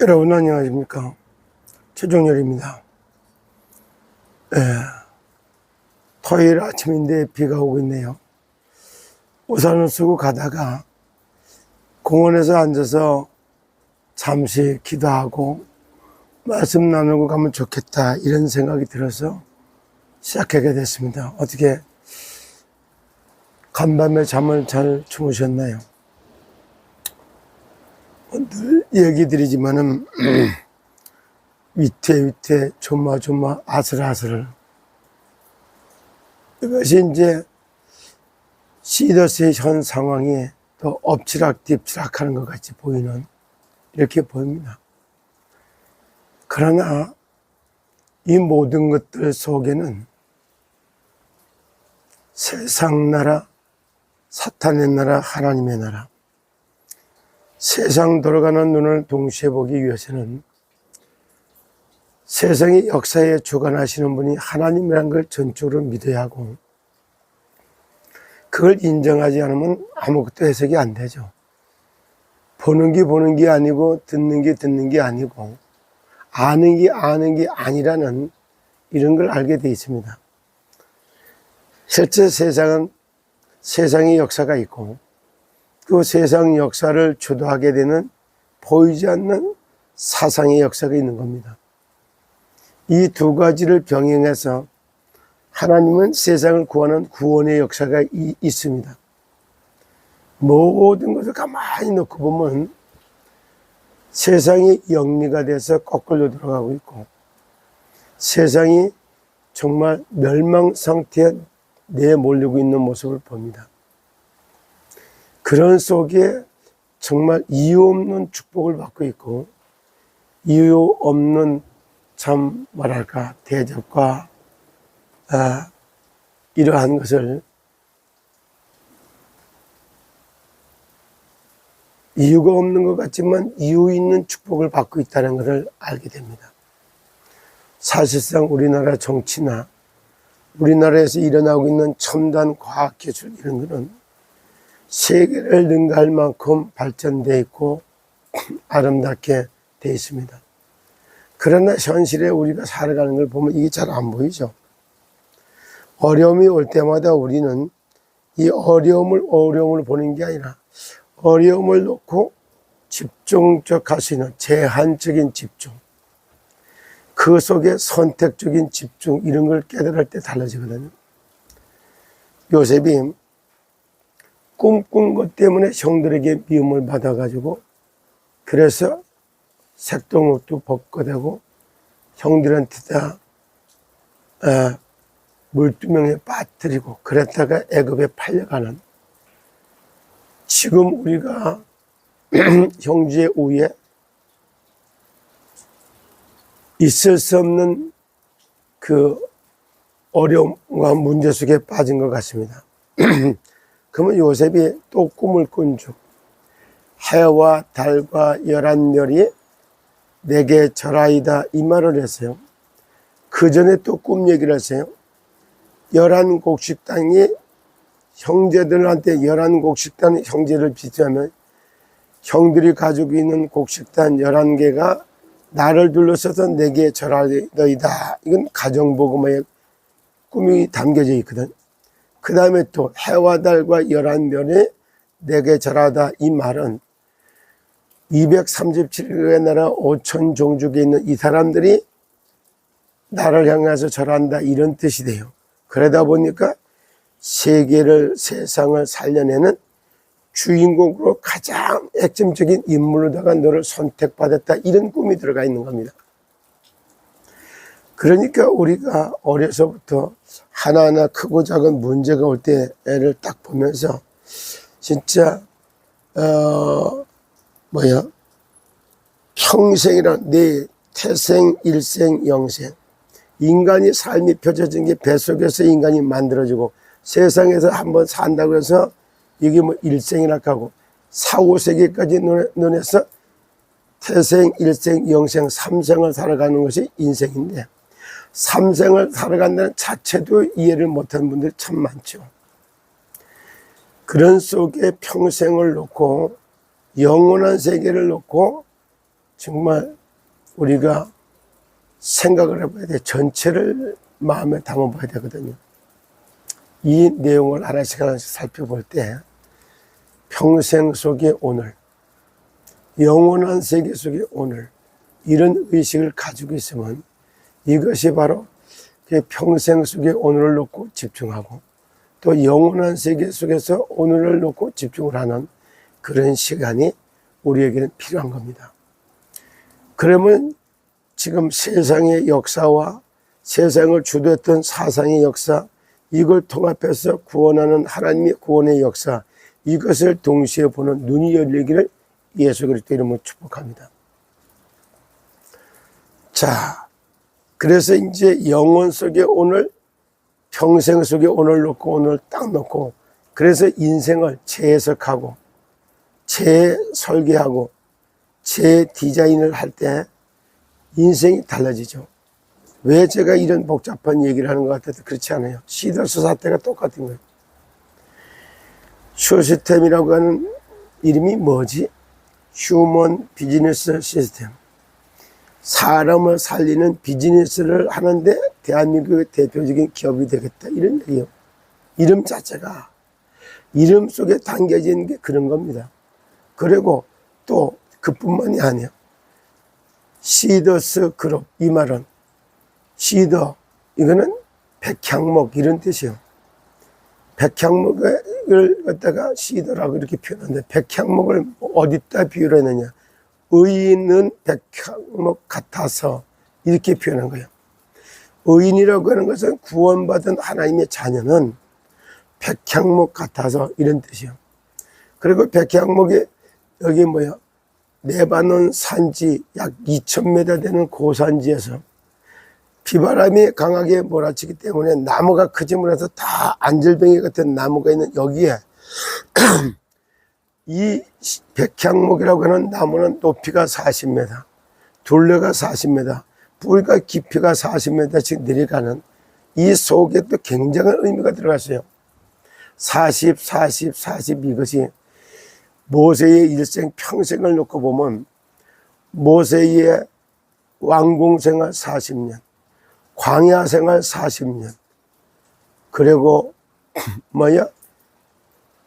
여러분 안녕하십니까. 최종열입니다. 토요일 아침인데 비가 오고 있네요. 우산을 쓰고 가다가 공원에서 앉아서 잠시 기도하고 말씀 나누고 가면 좋겠다 이런 생각이 들어서 시작하게 됐습니다. 어떻게 간밤에 잠을 잘 주무셨나요? 늘 얘기 드리지만은 위태 조마조마 아슬아슬, 이것이 이제 시더스의 현 상황이 더 엎치락뒤치락 하는 것 같이 보이는, 이렇게 보입니다. 그러나 이 모든 것들 속에는 세상 나라, 사탄의 나라, 하나님의 나라, 세상 돌아가는 눈을 동시에 보기 위해서는 세상의 역사에 주관하시는 분이 하나님이라는 걸 전적으로 믿어야 하고, 그걸 인정하지 않으면 아무것도 해석이 안 되죠. 보는 게 아니고 듣는 게 아니고 아는 게 아니라는 이런 걸 알게 돼 있습니다. 실제 세상은 세상의 역사가 있고, 그 세상 역사를 주도하게 되는 보이지 않는 사상의 역사가 있는 겁니다. 이 두 가지를 병행해서 하나님은 세상을 구하는 구원의 역사가 있습니다. 모든 것을 가만히 놓고 보면 세상이 영리가 돼서 거꾸로 돌아가고 있고, 세상이 정말 멸망 상태에 내몰리고 있는 모습을 봅니다. 그런 속에 정말 이유 없는 축복을 받고 있고, 이유 없는 참 뭐랄까 대접과 이러한 것을 이유가 없는 것 같지만 이유 있는 축복을 받고 있다는 것을 알게 됩니다. 사실상 우리나라 정치나 우리나라에서 일어나고 있는 첨단 과학기술 이런 것은 세계를 능가할 만큼 발전되어 있고 아름답게 되어 있습니다. 그러나 현실에 우리가 살아가는 걸 보면 이게 잘 안 보이죠. 어려움이 올 때마다 우리는 이 어려움을 보는 게 아니라 어려움을 놓고 집중적 할 수 있는 제한적인 집중, 그 속에 선택적인 집중, 이런 걸 깨달을 때 달라지거든요. 요셉이 꿈꾼 것 때문에 형들에게 미움을 받아가지고, 그래서 색동옷도 벗고 되고 형들한테 다 물두멍에 빠뜨리고 그랬다가 애굽에 팔려가는, 지금 우리가 형제의 우위에 있을 수 없는 그 어려움과 문제 속에 빠진 것 같습니다. 그러면 요셉이 또 꿈을 꾼 중, 해와 달과 11별이 내게 절하이다 이 말을 했어요. 그 전에 또 꿈 얘기를 했어요. 11곡식 땅이 형제들한테 11곡식 형제를 비추하면 형들이 가지고 있는 곡식단 11개가 나를 둘러서서 내게 절하이다. 이건 가정복음의 꿈이 담겨져 있거든. 그 다음에 또 해와 달과 11별이 내게 절하다 이 말은 237개의 나라 5천 종족에 있는 이 사람들이 나를 향해서 절한다 이런 뜻이 돼요. 그러다 보니까 세상을 살려내는 주인공으로 가장 핵심적인 인물로다가 너를 선택받았다 이런 꿈이 들어가 있는 겁니다. 그러니까 우리가 어려서부터 하나하나 크고 작은 문제가 올 때 애를 딱 보면서 진짜 평생이란 내 태생, 일생, 영생, 인간이 삶이 펼쳐진 게 뱃속에서 인간이 만들어지고 세상에서 한번 산다고 해서 이게 뭐 일생이라 하고 4, 5세기까지 눈에서 태생, 일생, 영생, 삼생을 살아가는 것이 인생인데, 삼생을 살아간다는 자체도 이해를 못하는 분들이 참 많죠. 그런 속에 평생을 놓고 영원한 세계를 놓고 정말 우리가 생각을 해봐야 돼. 전체를 마음에 담아봐야 되거든요. 이 내용을 하나씩 하나씩 살펴볼 때 평생 속의 오늘, 영원한 세계 속의 오늘, 이런 의식을 가지고 있으면 이것이 바로 그 평생 속의 오늘을 놓고 집중하고 또 영원한 세계 속에서 오늘을 놓고 집중을 하는 그런 시간이 우리에게는 필요한 겁니다. 그러면 지금 세상의 역사와 세상을 주도했던 사상의 역사, 이걸 통합해서 구원하는 하나님의 구원의 역사, 이것을 동시에 보는 눈이 열리기를 예수 그리스도 이름으로 축복합니다. 자, 그래서 이제 영원 속의 오늘, 평생 속의 오늘 놓고 오늘 딱 놓고, 그래서 인생을 재해석하고 재설계하고 재디자인을 할 때 인생이 달라지죠. 왜 제가 이런 복잡한 얘기를 하는 것 같아도 그렇지 않아요. 시더스 사태가 똑같은 거예요. 시스템이라고 하는 이름이 뭐지? 휴먼 비즈니스 시스템. 사람을 살리는 비즈니스를 하는데 대한민국의 대표적인 기업이 되겠다, 이런 얘기예요. 이름 자체가, 이름 속에 담겨진 게 그런 겁니다. 그리고 또 그뿐만이 아니에요. 시더스 그룹, 이 말은 시더, 이거는 백향목 이런 뜻이에요. 백향목을 갖다가 시더라고 이렇게 표현하는데, 백향목을 어디다 비유를 했느냐? 의인은 백향목 같아서 이렇게 표현한 거예요. 의인이라고 하는 것은 구원받은 하나님의 자녀는 백향목 같아서, 이런 뜻이에요. 그리고 백향목이 여기 뭐야? 레바논 산지 약 2000m 되는 고산지에서 비바람이 강하게 몰아치기 때문에 나무가 크지 못해서 다 안절뱅이 같은 나무가 있는 여기에 이 백향목이라고 하는 나무는 높이가 40m, 둘레가 40m, 뿌리가 깊이가 40m씩 내려가는, 이 속에 또 굉장한 의미가 들어갔어요. 40, 40, 40, 이것이 모세의 일생 평생을 놓고 보면 모세의 왕궁생활 40년, 광야생활 40년, 그리고 뭐야?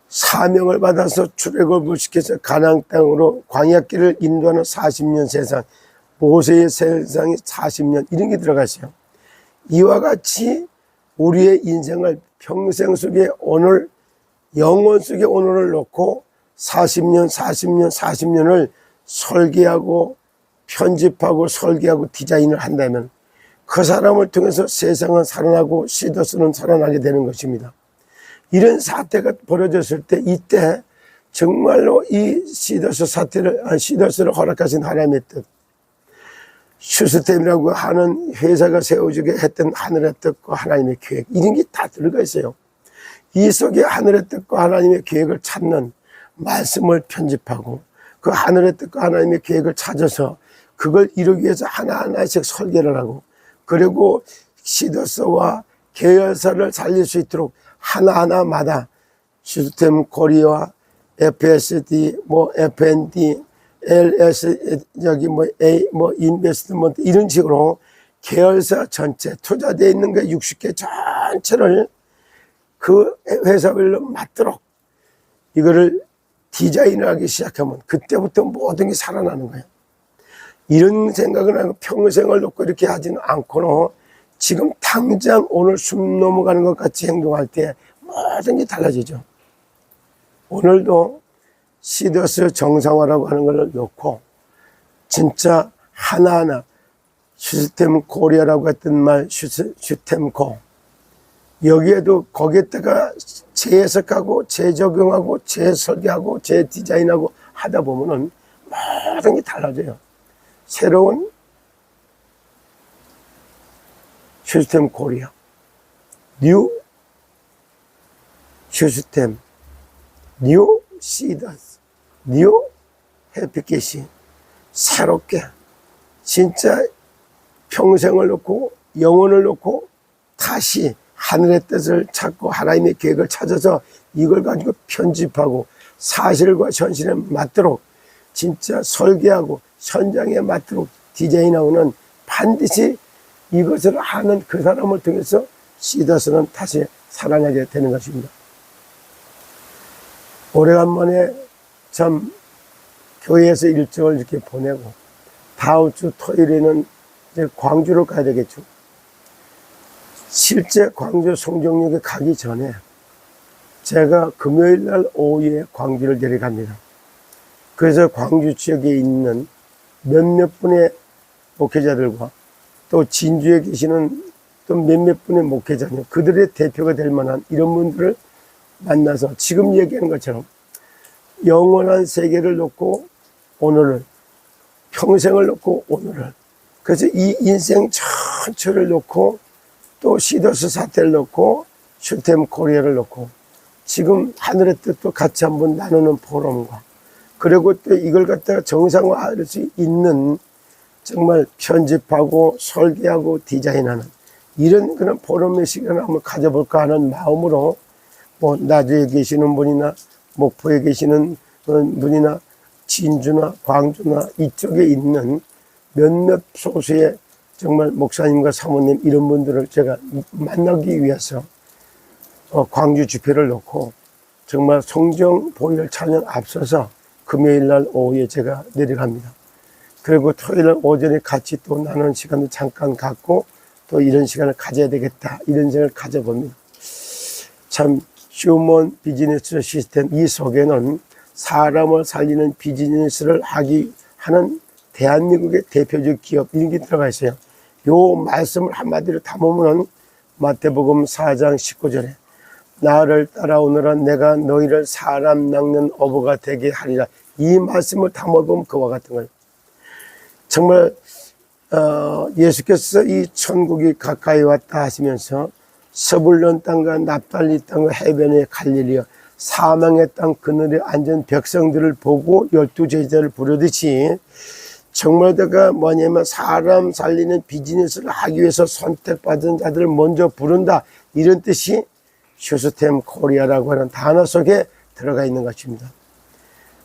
사명을 받아서 출애굽을 시켜서 가나안 땅으로 광야길을 인도하는 40년 세상, 모세의 세상이 40년, 이런 게 들어갔어요. 이와 같이 우리의 인생을 평생 속에 오늘, 영원 속에 오늘을 놓고 40년, 40년, 40년을 설계하고 편집하고 설계하고 디자인을 한다면 그 사람을 통해서 세상은 살아나고 시더스는 살아나게 되는 것입니다. 이런 사태가 벌어졌을 때, 이때 정말로 이 시더스 사태를, 시더스를 허락하신 하나님의 뜻, 시스템이라고 하는 회사가 세워지게 했던 하늘의 뜻과 하나님의 계획, 이런 게 다 들어가 있어요. 이 속에 하늘의 뜻과 하나님의 계획을 찾는 말씀을 편집하고 그 하늘의 뜻과 하나님의 계획을 찾아서 그걸 이루기 위해서 하나하나씩 설계를 하고, 그리고 시더스와 계열사를 살릴 수 있도록 하나하나마다 시스템 코리아, FSD, 뭐 FND, LS, 여기 뭐 A, 뭐 인베스트먼트, 이런 식으로 계열사 전체 투자되어 있는 게 60개 전체를 그 회사별로 맞도록 이거를 디자인을 하기 시작하면 그때부터 모든 게 살아나는 거예요. 이런 생각을 하고 평생을 놓고 이렇게 하지는 않고는 지금 당장 오늘 숨 넘어가는 것 같이 행동할 때 모든 게 달라지죠. 오늘도 시더스 정상화라고 하는 걸 놓고 진짜 하나하나 시스템 코리아라고 했던 말, 시스템코, 여기에도 거기에다가 재해석하고 재적용하고 재설계하고 재디자인하고 하다 보면은 모든 게 달라져요. 새로운 시스템 코리아, 뉴 시스템, 뉴 시더스, 뉴 해피켓이 새롭게 진짜 평생을 놓고 영혼을 놓고 다시 하늘의 뜻을 찾고 하나님의 계획을 찾아서 이걸 가지고 편집하고 사실과 현실에 맞도록 진짜 설계하고 현장에 맞도록 디자인하고는 반드시 이것을 하는 그 사람을 통해서 시더스는 다시 살아나게 되는 것입니다. 오래간만에 참 교회에서 일정을 이렇게 보내고 다음 주 토요일에는 이제 광주로 가야 되겠죠. 실제 광주 송정역에 가기 전에 제가 금요일 날 오후에 광주를 내려갑니다. 그래서 광주 지역에 있는 몇몇 분의 목회자들과 또 진주에 계시는 또 몇몇 분의 목회자님, 그들의 대표가 될 만한 이런 분들을 만나서 지금 얘기하는 것처럼 영원한 세계를 놓고 오늘을, 평생을 놓고 오늘을, 그래서 이 인생 전체를 놓고 또 시더스 사태를 놓고 슈템 코리아를 놓고 지금 하늘의 뜻도 같이 한번 나누는 포럼과, 그리고 또 이걸 갖다가 정상화할 수 있는 정말 편집하고 설계하고 디자인하는 이런 그런 포럼의 시간을 한번 가져볼까 하는 마음으로 뭐 나주에 계시는 분이나 목포에 계시는 분이나 진주나 광주나 이쪽에 있는 몇몇 소수의 정말 목사님과 사모님 이런 분들을 제가 만나기 위해서 광주 집회를 놓고 정말 성정 보혈 찬양 앞서서 금요일 날 오후에 제가 내려갑니다. 그리고 토요일 날 오전에 같이 또 나누는 시간도 잠깐 갖고 또 이런 시간을 가져야 되겠다, 이런 생각을 가져봅니다. 참 휴먼 비즈니스 시스템, 이 속에는 사람을 살리는 비즈니스를 하는 대한민국의 대표적 기업 이런 게 들어가 있어요. 요 말씀을 한마디로 담으면 마태복음 4장 19절에 나를 따라오너라 내가 너희를 사람 낚는 어부가 되게 하리라, 이 말씀을 담아보면 그와 같은 거예요. 정말 예수께서 이 천국이 가까이 왔다 하시면서 서불론 땅과 납달리 땅과 해변의 갈릴리와 사망의 땅 그늘에 앉은 백성들을 보고 12제자를 부르듯이 정말 내가 뭐냐면 사람 살리는 비즈니스를 하기 위해서 선택받은 자들을 먼저 부른다, 이런 뜻이 슈스템 코리아라고 하는 단어 속에 들어가 있는 것입니다.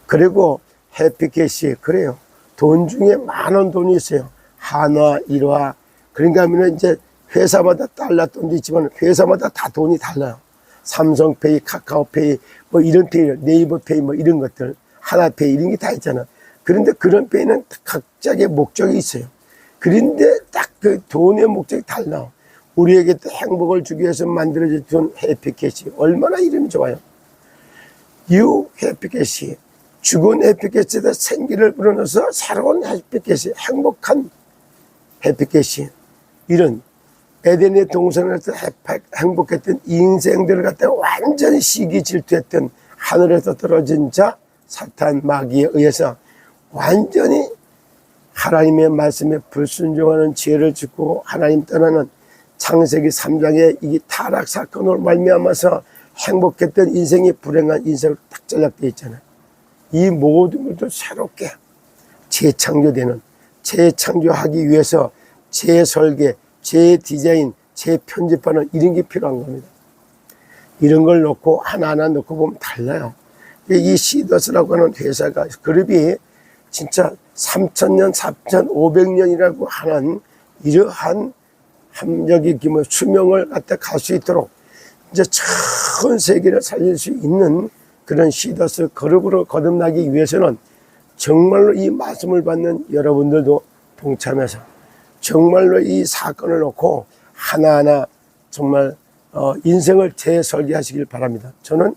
그리고 해피캐시, 그래요. 돈 중에 많은 돈이 있어요. 한화, 일화. 그러니까 하면 이제 회사마다 달러 돈도 있지만 회사마다 다 돈이 달라요. 삼성페이, 카카오페이, 뭐 이런 페이, 네이버페이 뭐 이런 것들, 하나페이 이런 게 다 있잖아. 그런데 그런 페이는 각자의 목적이 있어요. 그런데 딱 그 돈의 목적이 달라. 우리에게 또 행복을 주기 위해서 만들어진 해피캐시, 얼마나 이름이 좋아요. 유 해피캐시, 죽은 해피캐시에다 생기를 불어넣어서 새로운 해피캐시, 행복한 해피캐시, 이런 에덴의 동산에서 행복했던 인생들을 갖다가 완전히 시기 질투했던 하늘에서 떨어진 자 사탄 마귀에 의해서 완전히 하나님의 말씀에 불순종하는 죄를 짓고 하나님 떠나는 창세기 3장의 이 타락 사건으로 말미암아서 행복했던 인생이 불행한 인생으로 딱 전락되어 있잖아요. 이 모든 것도 새롭게 재창조되는, 재창조하기 위해서 재설계, 재디자인, 재편집하는 이런 게 필요한 겁니다. 이런 걸 놓고 하나하나 놓고 보면 달라요. 이 시더스라고 하는 회사가, 그룹이 진짜 3,000년, 4,500년이라고 하는 이러한 함력이 기면 수명을 갖다 갈 수 있도록 이제 전 세계를 살릴 수 있는 그런 시더스 그룹으로 거듭나기 위해서는 정말로 이 말씀을 받는 여러분들도 동참해서 정말로 이 사건을 놓고 하나하나 정말 인생을 재설계하시길 바랍니다. 저는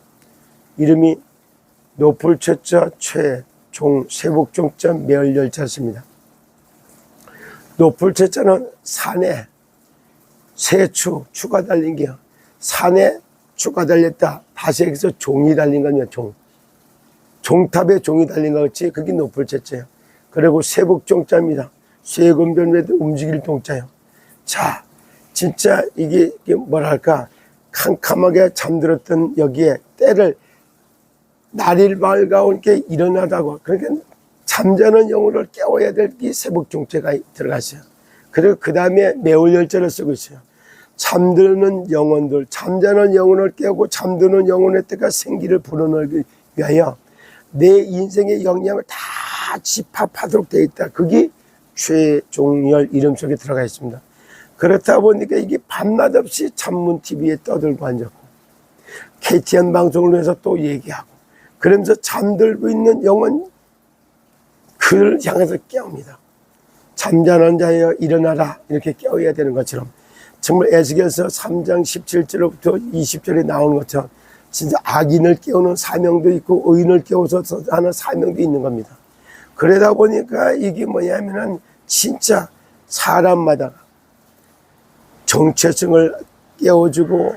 이름이 노풀최자 최종 세복종자 매월열차였습니다. 노풀최자는 산에 새추, 추가 달린 게요. 산에 추가 달렸다. 다시 여기서 종이 달린 거냐, 종. 종탑에 종이 달린 거 같이 그게 노풀최자예요. 그리고 세복종자입니다. 쇠근변에도 움직일 동자예요. 자, 진짜 이게 뭐랄까, 캄캄하게 잠들었던 여기에 때를 날이 밝아온 게 일어나다고, 그러니까 잠자는 영혼을 깨워야 될 게 세복종자가 들어갔어요. 그리고 그 다음에 매월열자를 쓰고 있어요. 잠드는 영혼들, 잠자는 영혼을 깨우고 잠드는 영혼의 때가 생기를 불어넣기 위하여 내 인생의 역량을 다 다 집합하도록 되어 있다. 그게 최종열 이름 속에 들어가 있습니다. 그렇다 보니까 이게 밤낮 없이 찬문 TV에 떠들고 앉았고 KTN 방송을 위해서 또 얘기하고 그러면서 잠들고 있는 영혼 그를 향해서 깨웁니다. 잠자는 자여 일어나라 이렇게 깨워야 되는 것처럼 정말 에스겔서 3장 17절부터 20절에 나오는 것처럼 진짜 악인을 깨우는 사명도 있고 의인을 깨워서 하는 사명도 있는 겁니다. 그러다 보니까 이게 뭐냐면은 진짜 사람마다 정체성을 깨워주고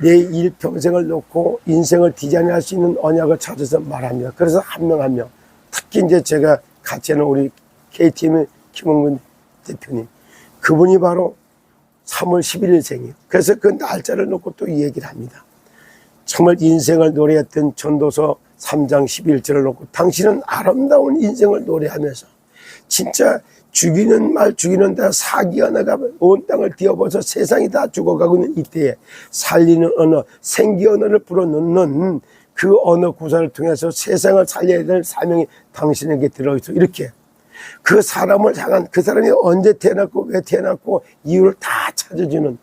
내 일평생을 놓고 인생을 디자인할 수 있는 언약을 찾아서 말합니다. 그래서 한 명 한 명, 특히 이제 제가 같이 하는 우리 K팀의 김홍근 대표님, 그분이 바로 3월 11일생이에요. 그래서 그 날짜를 놓고 또 이 얘기를 합니다. 정말 인생을 노래했던 전도서 3장 11절을 놓고 당신은 아름다운 인생을 노래하면서 진짜 죽이는 말 죽이는 다 사기 언어가 온 땅을 뒤엎어서 세상이 다 죽어가고 있는 이때에 살리는 언어, 생기 언어를 불어넣는 그 언어 구사를 통해서 세상을 살려야 될 사명이 당신에게 들어있어. 이렇게 그 사람을 향한, 그 사람이 언제 태어났고 왜 태어났고 이유를 다 찾아주는,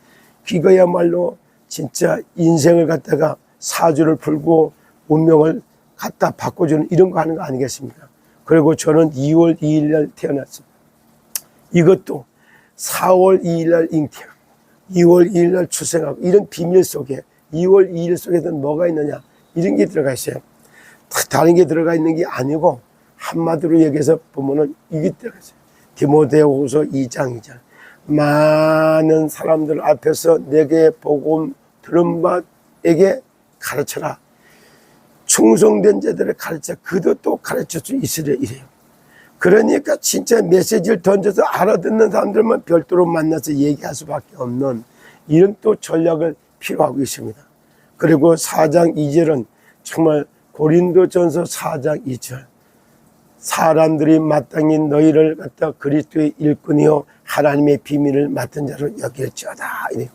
그거야말로 진짜 인생을 갖다가 사주를 풀고 운명을 갖다 바꿔주는 이런 거 하는 거 아니겠습니까? 그리고 저는 2월 2일 날 태어났습니다. 이것도 4월 2일 날 잉태하고 2월 2일 날 출생하고, 이런 비밀 속에 2월 2일 속에는 뭐가 있느냐, 이런 게 들어가 있어요. 다른 게 들어가 있는 게 아니고 한마디로 얘기해서 보면은 이게 들어가 있어요. 디모데후서 2장 2절. 많은 사람들 앞에서 내게 복음 들은 바에게 가르쳐라. 충성된 자들을 가르쳐 그도 또 가르칠 수 있으려 이래요. 그러니까 진짜 메시지를 던져서 알아듣는 사람들만 별도로 만나서 얘기할 수밖에 없는 이런 또 전략을 필요하고 있습니다. 그리고 4장 2절은 정말 고린도전서 4장 2절. 사람들이 마땅히 너희를 갖다 그리스도의 일꾼이요 하나님의 비밀을 맡은 자로 여길지어다. 이래요.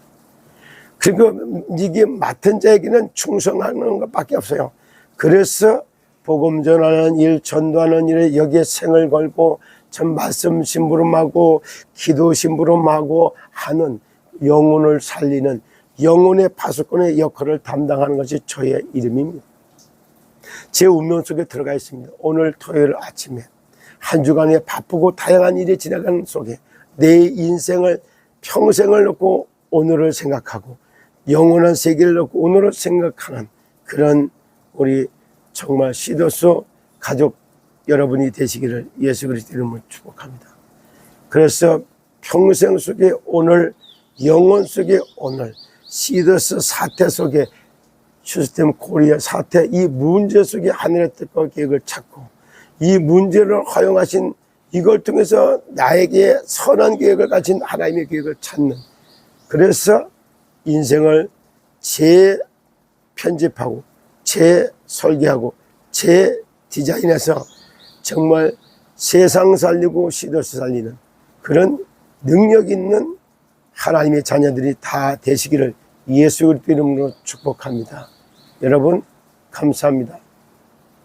그리고 이게 맡은 자에게는 충성하는 것밖에 없어요. 그래서 복음 전하는 일, 전도하는 일에 여기에 생을 걸고 전 말씀 심부름하고 기도 심부름하고 하는, 영혼을 살리는 영혼의 파수꾼의 역할을 담당하는 것이 저의 이름입니다. 제 운명 속에 들어가 있습니다. 오늘 토요일 아침에 한 주간에 바쁘고 다양한 일이 지나가는 속에 내 인생을 평생을 놓고 오늘을 생각하고 영원한 세계를 놓고 오늘을 생각하는 그런 우리 정말 시더스 가족 여러분이 되시기를 예수 그리스도 이름으로 축복합니다. 그래서 평생 속에 오늘, 영혼 속에 오늘, 시더스 사태 속에, 시스템 코리아 사태, 이 문제 속에 하늘의 뜻과 계획을 찾고 이 문제를 허용하신 이걸 통해서 나에게 선한 계획을 가진 하나님의 계획을 찾는, 그래서 인생을 재편집하고 재설계하고 재디자인해서 정말 세상 살리고 시더스 살리는 그런 능력 있는 하나님의 자녀들이 다 되시기를 예수 그리스도 이름으로 축복합니다. 여러분 감사합니다.